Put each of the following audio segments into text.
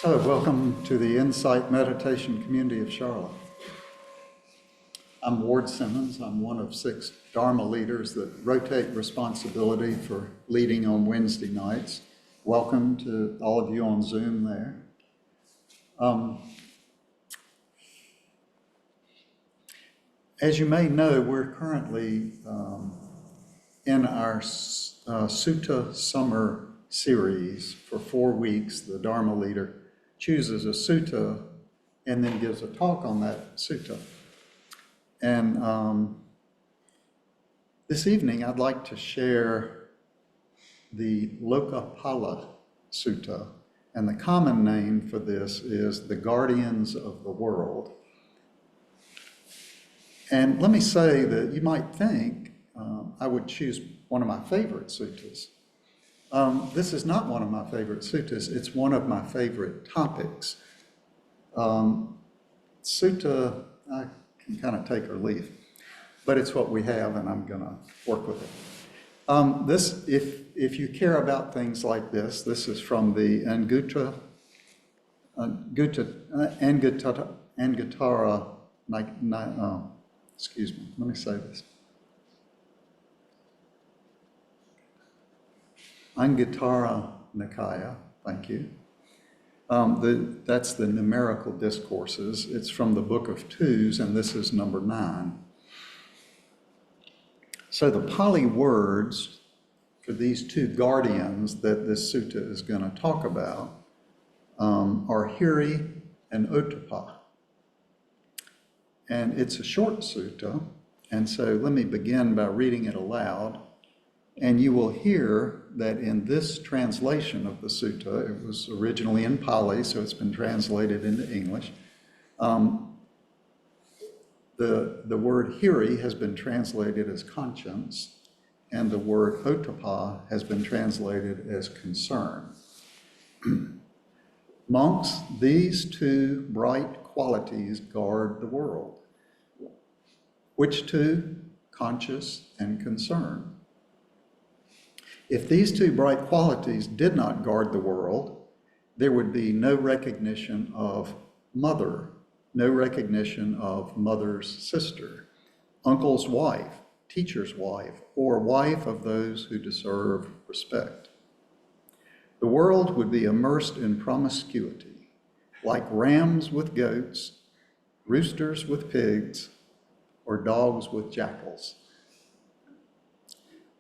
So, welcome to the Insight Meditation Community of Charlotte. I'm Ward Simmons. I'm one of 6 Dharma leaders that rotate responsibility for leading on Wednesday nights. Welcome to all of you on Zoom there. As you may know, we're currently in our Sutta summer series. For 4 weeks. The Dharma leader chooses a sutta and then gives a talk on that sutta. And this evening I'd like to share the Lokapala Sutta, and the common name for this is the Guardians of the World. And let me say that you might think I would choose one of my favorite suttas. This is not one of my favorite suttas, it's one of my favorite topics. Sutta, I can kind of take or leave, but it's what we have and I'm gonna work with it. If you care about things like this is from the Anguttara, excuse me, let me say this. Anguttara Nikaya, thank you. That's the numerical discourses. It's from the Book of Twos, and this is number 9. So the Pali words for these 2 guardians that this sutta is going to talk about are Hiri and Ottappa. And it's a short sutta, and so let me begin by reading it aloud. And you will hear that in this translation of the sutta, it was originally in Pali, so it's been translated into English. The word Hiri has been translated as conscience, and the word Ottappa has been translated as concern. Monks, these 2 bright qualities guard the world. Which 2? Conscious and concern. If these 2 bright qualities did not guard the world, there would be no recognition of mother, no recognition of mother's sister, uncle's wife, teacher's wife, or wife of those who deserve respect. The world would be immersed in promiscuity, like rams with goats, roosters with pigs, or dogs with jackals.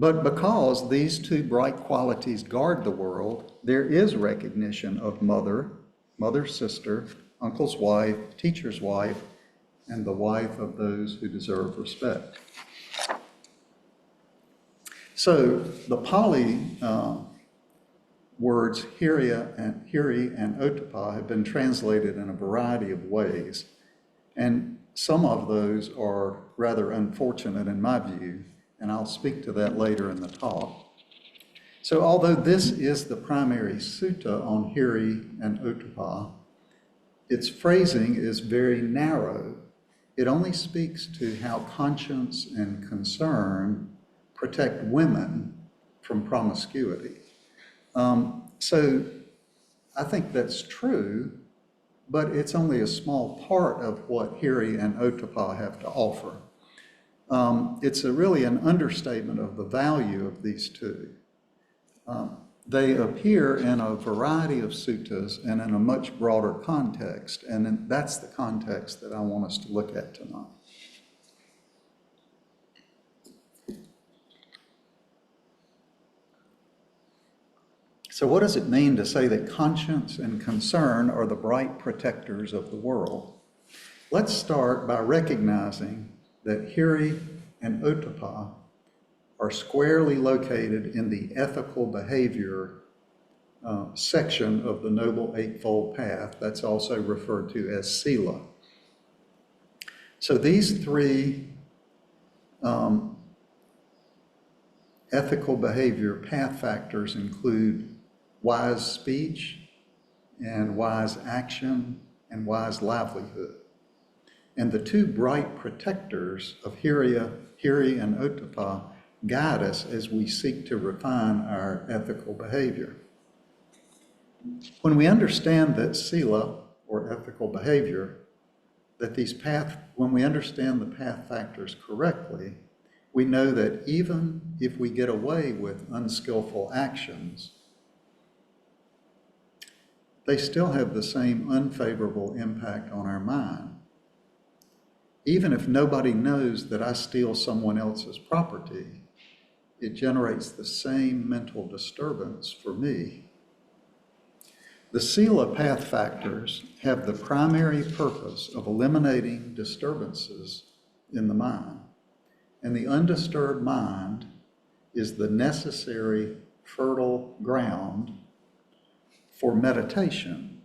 But because these 2 bright qualities guard the world, there is recognition of mother, mother's sister, uncle's wife, teacher's wife, and the wife of those who deserve respect. So the Pali words Hiri and Ottappa have been translated in a variety of ways, and some of those are rather unfortunate in my view, and I'll speak to that later in the talk. So although this is the primary sutta on Hiri and Ottappa, its phrasing is very narrow. It only speaks to how conscience and concern protect women from promiscuity. So I think that's true, but it's only a small part of what Hiri and Ottappa have to offer. It's really an understatement of the value of these 2. They appear in a variety of suttas and in a much broader context, and that's the context that I want us to look at tonight. So what does it mean to say that conscience and concern are the bright protectors of the world? Let's start by recognizing that Hiri and Ottappa are squarely located in the ethical behavior section of the Noble Eightfold Path. That's also referred to as Sila. So these 3 ethical behavior path factors include wise speech and wise action and wise livelihood. And the 2 bright protectors of Hiri and Ottappa guide us as we seek to refine our ethical behavior. When we understand that sila, or ethical behavior, when we understand the path factors correctly, we know that even if we get away with unskillful actions, they still have the same unfavorable impact on our mind. Even if nobody knows that I steal someone else's property, it generates the same mental disturbance for me. The sila path factors have the primary purpose of eliminating disturbances in the mind. And the undisturbed mind is the necessary fertile ground for meditation.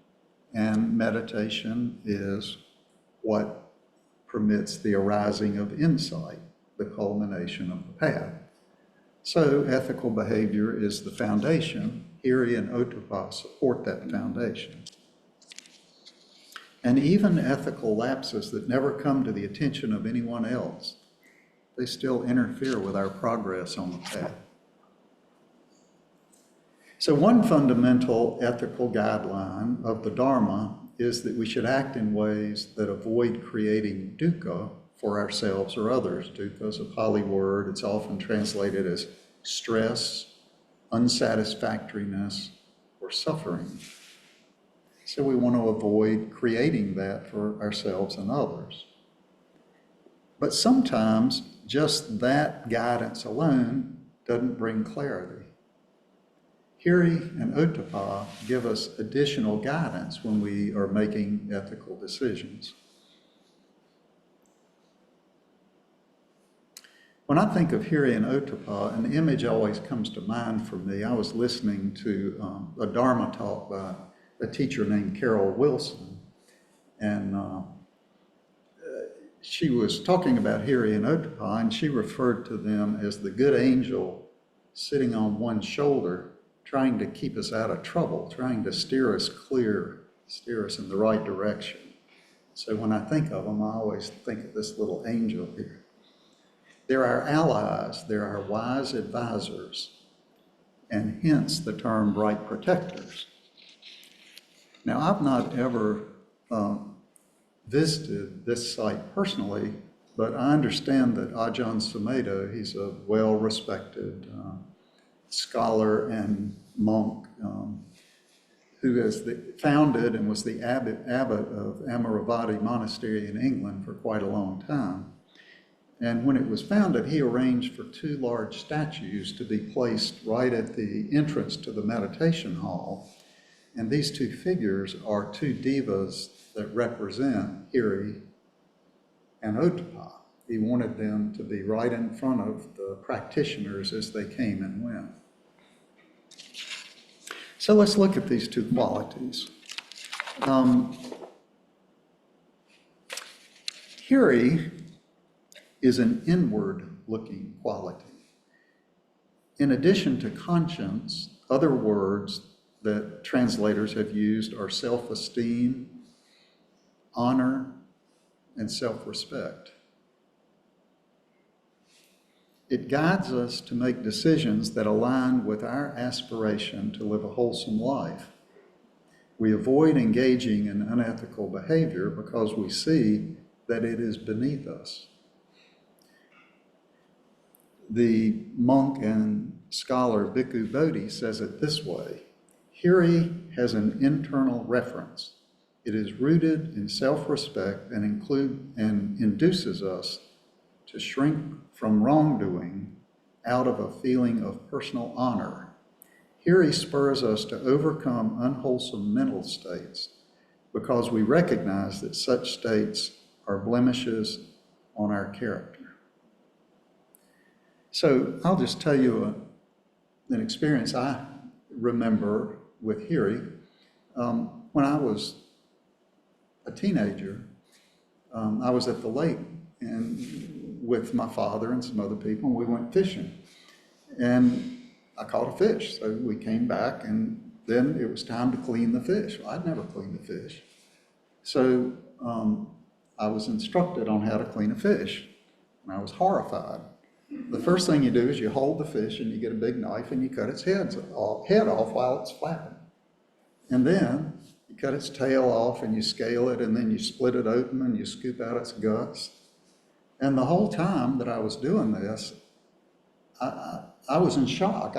And meditation is what permits the arising of insight, the culmination of the path. So ethical behavior is the foundation. Hiri and Ottappa support that foundation. And even ethical lapses that never come to the attention of anyone else, they still interfere with our progress on the path. So one fundamental ethical guideline of the Dharma is that we should act in ways that avoid creating dukkha for ourselves or others. Dukkha is a Pali word. It's often translated as stress, unsatisfactoriness, or suffering. So we want to avoid creating that for ourselves and others. But sometimes just that guidance alone doesn't bring clarity. Hiri and Ottappa give us additional guidance when we are making ethical decisions. When I think of Hiri and Ottappa, an image always comes to mind for me. I was listening to a Dharma talk by a teacher named Carol Wilson, and she was talking about Hiri and Ottappa, and she referred to them as the good angel sitting on one shoulder, trying to keep us out of trouble, trying to steer us in the right direction. So when I think of them, I always think of this little angel here. They're our allies, they're our wise advisors, and hence the term bright protectors. Now, I've not ever visited this site personally, but I understand that Ajahn Sumedho, he's a well-respected scholar and monk who has founded and was the abbot of Amaravati Monastery in England for quite a long time. And when it was founded, he arranged for 2 large statues to be placed right at the entrance to the meditation hall. And these 2 figures are 2 devas that represent Hiri and Ottappa. He wanted them to be right in front of the practitioners as they came and went. So let's look at these 2 qualities. Hiri is an inward-looking quality. In addition to conscience, other words that translators have used are self-esteem, honor, and self-respect. It guides us to make decisions that align with our aspiration to live a wholesome life. We avoid engaging in unethical behavior because we see that it is beneath us. The monk and scholar Bhikkhu Bodhi says it this way: Hiri has an internal reference. It is rooted in self-respect and induces us to shrink from wrongdoing out of a feeling of personal honor. Hiri spurs us to overcome unwholesome mental states because we recognize that such states are blemishes on our character. So I'll just tell you an experience I remember with Hiri. When I was a teenager, I was at the lake and with my father and some other people, and we went fishing. And I caught a fish, so we came back, and then it was time to clean the fish. Well, I'd never cleaned the fish. So I was instructed on how to clean a fish, and I was horrified. The first thing you do is you hold the fish and you get a big knife and you cut its head off while it's flapping. And then you cut its tail off and you scale it, and then you split it open and you scoop out its guts. And the whole time that I was doing this, I was in shock.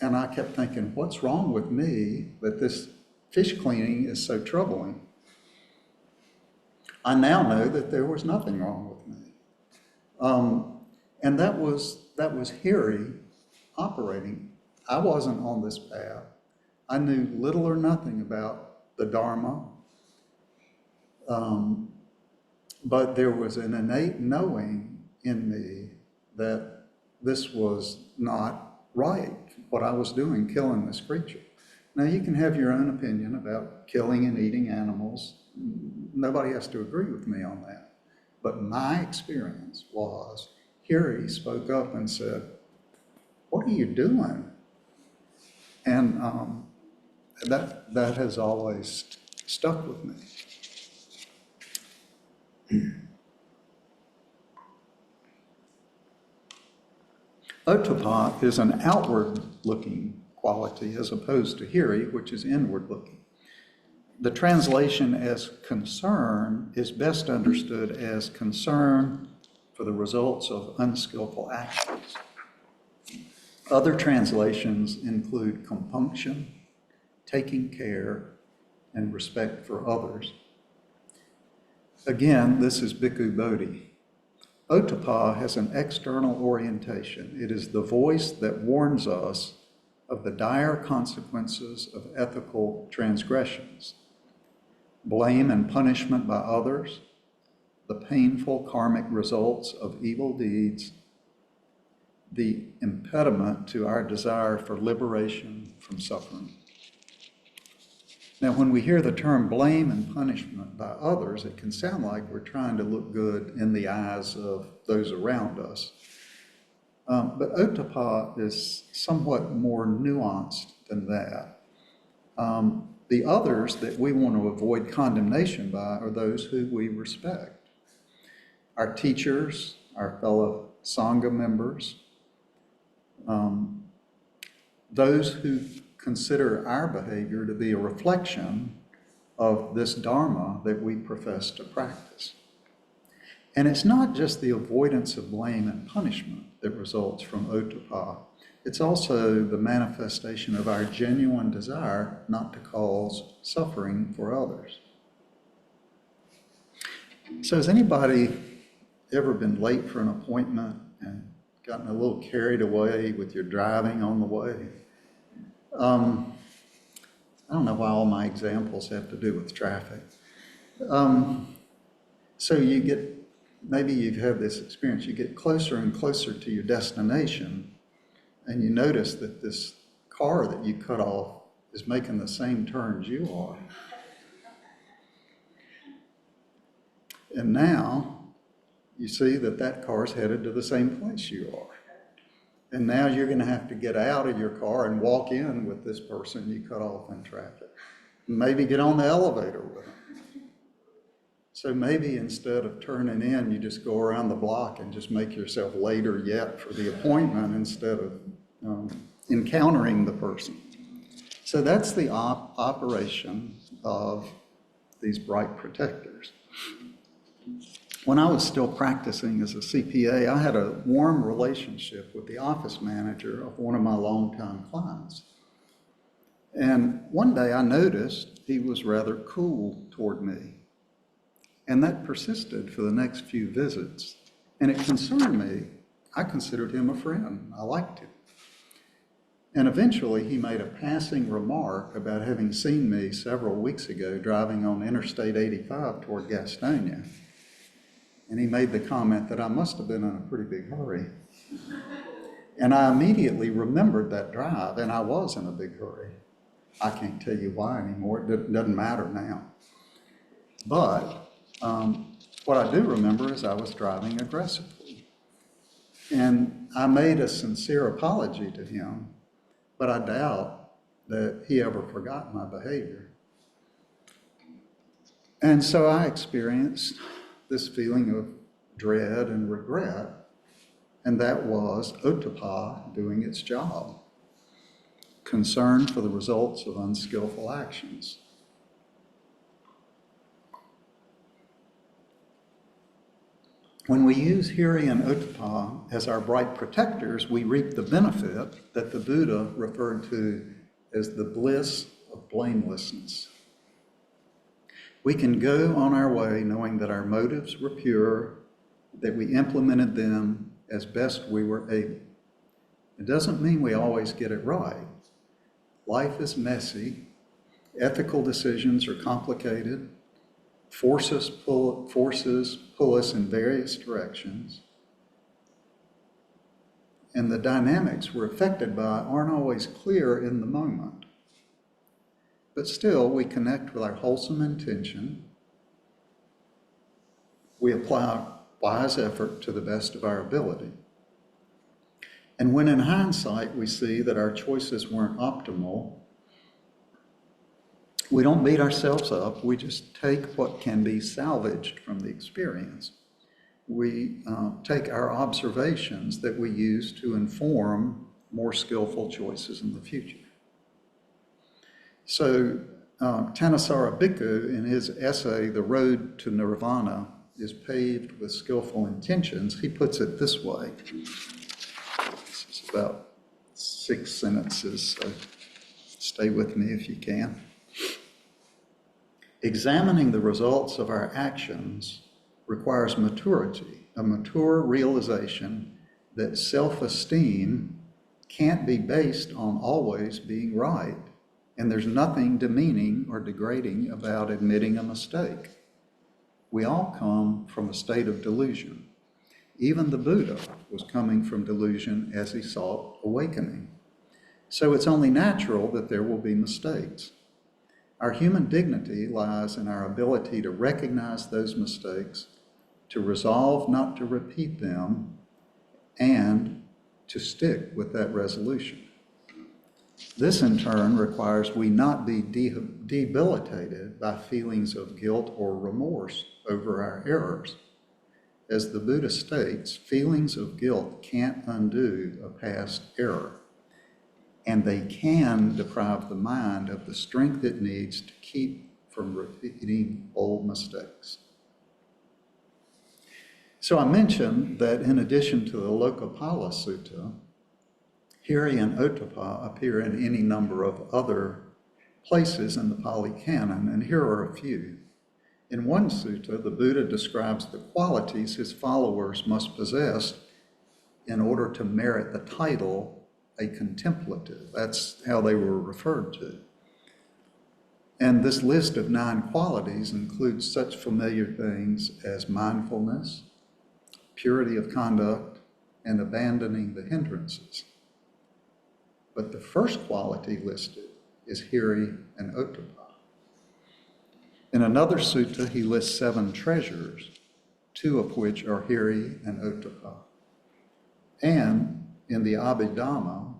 And I kept thinking, what's wrong with me that this fish cleaning is so troubling? I now know that there was nothing wrong with me. And that was Hiri operating. I wasn't on this path. I knew little or nothing about the Dharma, but there was an innate knowing in me that this was not right, what I was doing, killing this creature. Now, you can have your own opinion about killing and eating animals. Nobody has to agree with me on that. But my experience was, Hiri spoke up and said, "What are you doing?" And that has always stuck with me. Ottappa is an outward-looking quality as opposed to Hiri, which is inward-looking. The translation as concern is best understood as concern for the results of unskillful actions. Other translations include compunction, taking care, and respect for others. Again, this is Bhikkhu Bodhi. Ottappa has an external orientation. It is the voice that warns us of the dire consequences of ethical transgressions, blame and punishment by others, the painful karmic results of evil deeds, the impediment to our desire for liberation from suffering. Now, when we hear the term blame and punishment by others, it can sound like we're trying to look good in the eyes of those around us. But Ottappa is somewhat more nuanced than that. The others that we want to avoid condemnation by are those who we respect. Our teachers, our fellow Sangha members, those who consider our behavior to be a reflection of this Dharma that we profess to practice. And it's not just the avoidance of blame and punishment that results from Ottappa. It's also the manifestation of our genuine desire not to cause suffering for others. So has anybody ever been late for an appointment and gotten a little carried away with your driving on the way? I don't know why all my examples have to do with traffic. So maybe you've had this experience, you get closer and closer to your destination, and you notice that this car that you cut off is making the same turns you are. And now you see that car's headed to the same place you are. And now you're going to have to get out of your car and walk in with this person you cut off in traffic. Maybe get on the elevator with them. So maybe instead of turning in, you just go around the block and just make yourself later yet for the appointment instead of encountering the person. So that's the operation of these bright protectors. When I was still practicing as a CPA, I had a warm relationship with the office manager of one of my longtime clients. And one day I noticed he was rather cool toward me. And that persisted for the next few visits. And it concerned me. I considered him a friend. I liked him. And eventually he made a passing remark about having seen me several weeks ago driving on Interstate 85 toward Gastonia. And he made the comment that I must have been in a pretty big hurry. And I immediately remembered that drive, and I was in a big hurry. I can't tell you why anymore. It doesn't matter now. But what I do remember is I was driving aggressively. And I made a sincere apology to him, but I doubt that he ever forgot my behavior. And so I experienced this feeling of dread and regret, and that was Ottappa doing its job. concern for the results of unskillful actions. When we use Hiri and Ottappa as our bright protectors, we reap the benefit that the Buddha referred to as the bliss of blamelessness. We can go on our way knowing that our motives were pure, that we implemented them as best we were able. It doesn't mean we always get it right. Life is messy. Ethical decisions are complicated. Forces pull us in various directions. And the dynamics we're affected by aren't always clear in the moment. But still, we connect with our wholesome intention. We apply wise effort to the best of our ability. And when in hindsight we see that our choices weren't optimal, we don't beat ourselves up. We just take what can be salvaged from the experience. We take our observations that we use to inform more skillful choices in the future. So Thanissaro Bhikkhu, in his essay, The Road to Nirvana is Paved with Skillful Intentions, he puts it this way. This is about 6 sentences, so stay with me if you can. Examining the results of our actions requires maturity, a mature realization that self-esteem can't be based on always being right, and there's nothing demeaning or degrading about admitting a mistake. We all come from a state of delusion. Even the Buddha was coming from delusion as he sought awakening. So it's only natural that there will be mistakes. Our human dignity lies in our ability to recognize those mistakes, to resolve not to repeat them, and to stick with that resolution. This, in turn, requires we not be debilitated by feelings of guilt or remorse over our errors. As the Buddha states, feelings of guilt can't undo a past error, and they can deprive the mind of the strength it needs to keep from repeating old mistakes. So I mentioned that in addition to the Lokapala Sutta, Hiri and Ottappa appear in any number of other places in the Pali Canon, and here are a few. In one sutta, the Buddha describes the qualities his followers must possess in order to merit the title a contemplative. That's how they were referred to. And this list of 9 qualities includes such familiar things as mindfulness, purity of conduct, and abandoning the hindrances. But the first quality listed is Hiri and Ottappa. In another sutta, he lists 7 treasures, 2 of which are Hiri and Ottappa. And in the Abhidhamma,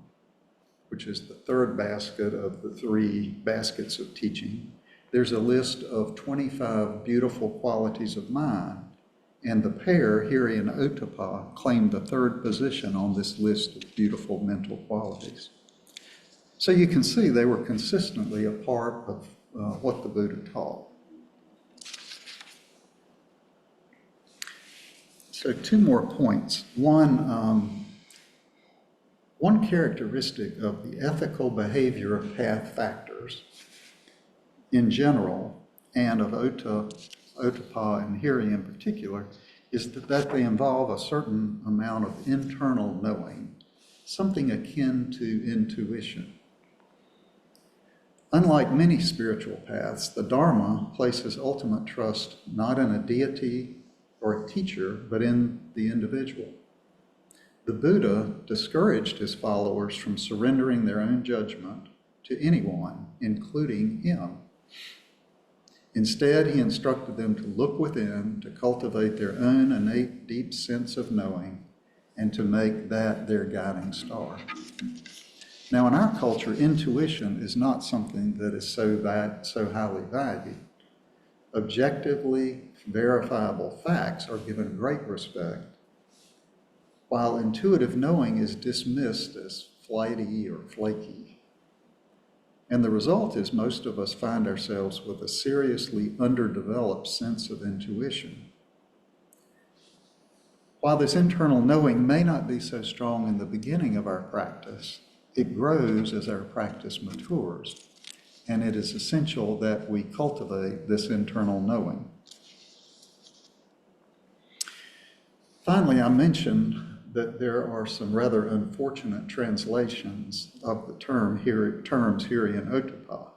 which is the 3rd basket of the 3 baskets of teaching, there's a list of 25 beautiful qualities of mind, and the pair, Hiri and Ottappa, claim the 3rd position on this list of beautiful mental qualities. So you can see they were consistently a part of what the Buddha taught. So 2 more points. One characteristic of the ethical behavior of path factors in general, and of Ottappa and Hiri in particular, is that they involve a certain amount of internal knowing, something akin to intuition. Unlike many spiritual paths, the Dharma places ultimate trust not in a deity or a teacher, but in the individual. The Buddha discouraged his followers from surrendering their own judgment to anyone, including him. Instead, he instructed them to look within, to cultivate their own innate deep sense of knowing, and to make that their guiding star. Now, in our culture, intuition is not something that is so highly valued. Objectively verifiable facts are given great respect, while intuitive knowing is dismissed as flighty or flaky. And the result is most of us find ourselves with a seriously underdeveloped sense of intuition. While this internal knowing may not be so strong in the beginning of our practice, it grows as our practice matures, and it is essential that we cultivate this internal knowing. Finally, I mentioned that there are some rather unfortunate translations of the terms Hiri and Ottappa.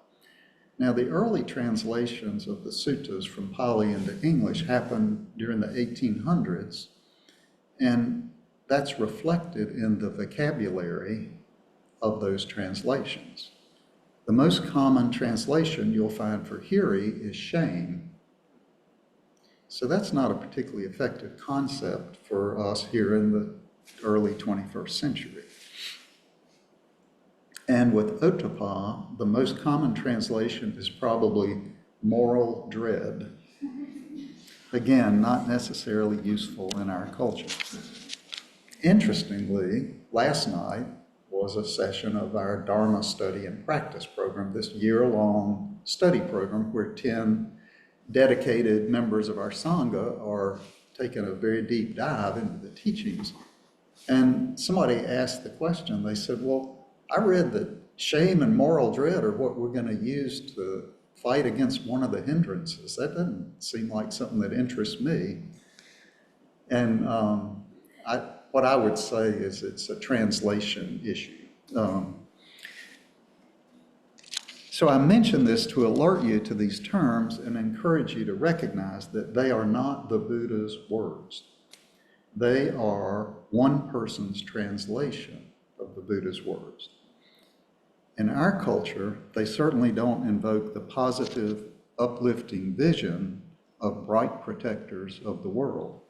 Now, the early translations of the suttas from Pali into English happened during the 1800s, and that's reflected in the vocabulary of those translations. The most common translation you'll find for Hiri is shame. So that's not a particularly effective concept for us here in the early 21st century. And with Ottappa, the most common translation is probably moral dread. Again, not necessarily useful in our culture. Interestingly, last night was a session of our Dharma study and practice program, this year-long study program where 10 dedicated members of our Sangha are taking a very deep dive into the teachings. And somebody asked the question, they said, well, I read that shame and moral dread are what we're going to use to fight against one of the hindrances. That doesn't seem like something that interests me. And what I would say is it's a translation issue. So I mention this to alert you to these terms and encourage you to recognize that they are not the Buddha's words. They are one person's translation of the Buddha's words. In our culture, they certainly don't invoke the positive, uplifting vision of bright protectors of the world.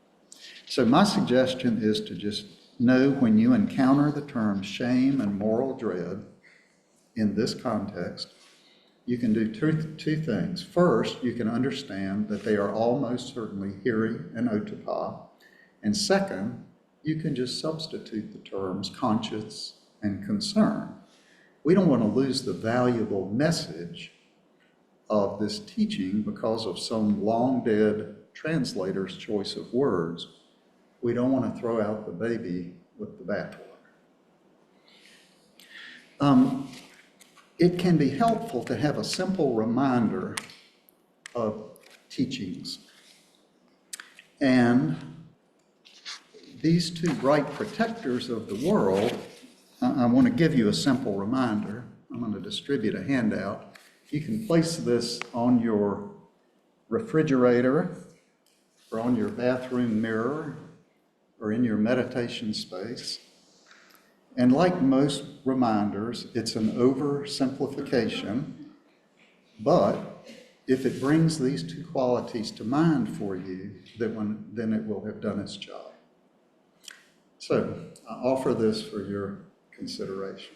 So my suggestion is to just know when you encounter the terms shame and moral dread in this context, you can do two things. First, you can understand that they are almost certainly Hiri and Ottappa. And second, you can just substitute the terms conscience and concern. We don't want to lose the valuable message of this teaching because of some long-dead translator's choice of words. We don't want to throw out the baby with the bathwater. It can be helpful to have a simple reminder of teachings. And these two bright protectors of the world, I want to give you a simple reminder. I'm going to distribute a handout. You can place this on your refrigerator or on your bathroom mirror or in your meditation space. And like most reminders, it's an oversimplification, but if it brings these two qualities to mind for you, then it will have done its job. So I offer this for your consideration.